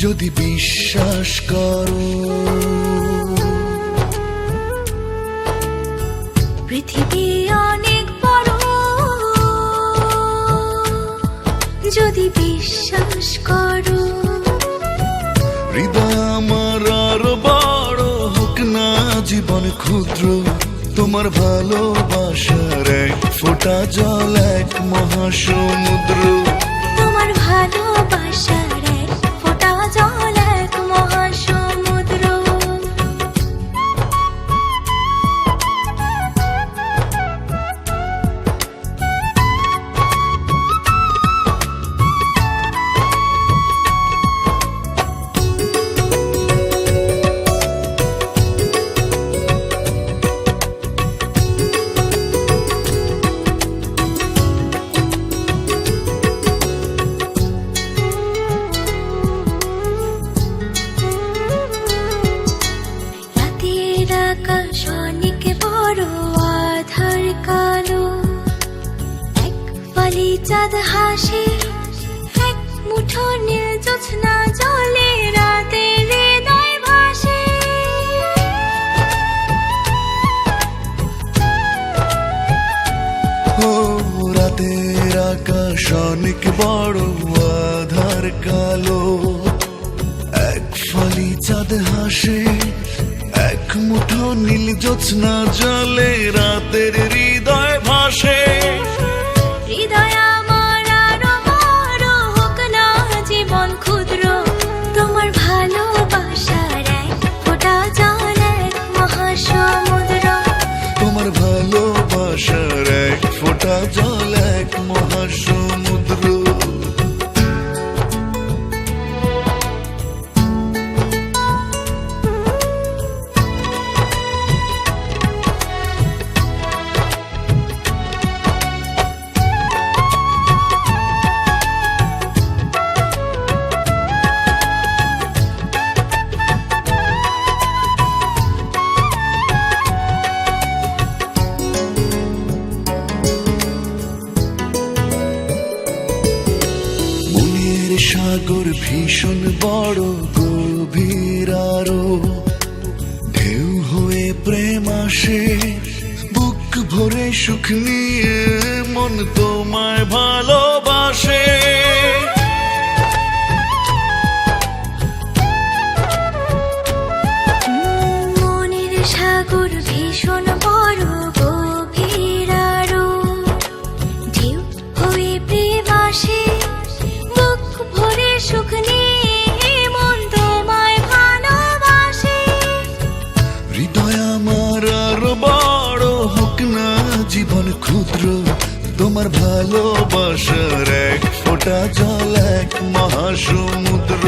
যদি বিশ্বাস করো। পৃথিবী অনেক বড়, যদি বিশ্বাস করো। হৃদয় আমার আরো বড় হোক না জীবন ক্ষুদ্র, তোমার ভালোবাসার এক ফোঁটা জল এক মহাসমুদ্র। তোমার ভালোবাসার এক ফোঁটা জল এক মহাসমুদ্র। আকাশ অনেক বড় আধার কালো, এক ফালি চাঁদ হাসে, এক মুঠো নীল জ্যোৎস্না জলে রাতের হৃদয় ভাসে। ও রাতের আকাশ অনেক বড় আধার কালো, এক ফালি চাঁদ হাসে, এক মুঠো নীল জ্যোৎস্না জলে রাতের হৃদয় ভাসে। হৃদয় আমার আরো বড় হোক না জীবন ক্ষুদ্র, তোমার ভালোবাসার এক ফোঁটা জল এক মহাসমুদ্র। তোমার ভালোবাসার এক ফোঁটা জল এক মহাসমুদ্র। সাগর ভীষণ বড় গভীর আরো, ঢেউ হয়ে প্রেম আসে, বুক ভরে সুখ নিয়ে মন তোমায় ভালোবাসে। মনের সাগর ভীষণ বড় গভীর আরো, ঢেউ হয়ে প্রেম আসে, সুখ নিয়ে মন তোমায় ভালোবাসে। হৃদয় আমার আরো বড় হোক না জীবন ক্ষুদ্র, তোমার ভালোবাসার এক ফোঁটা জল এক মহাসমুদ্র।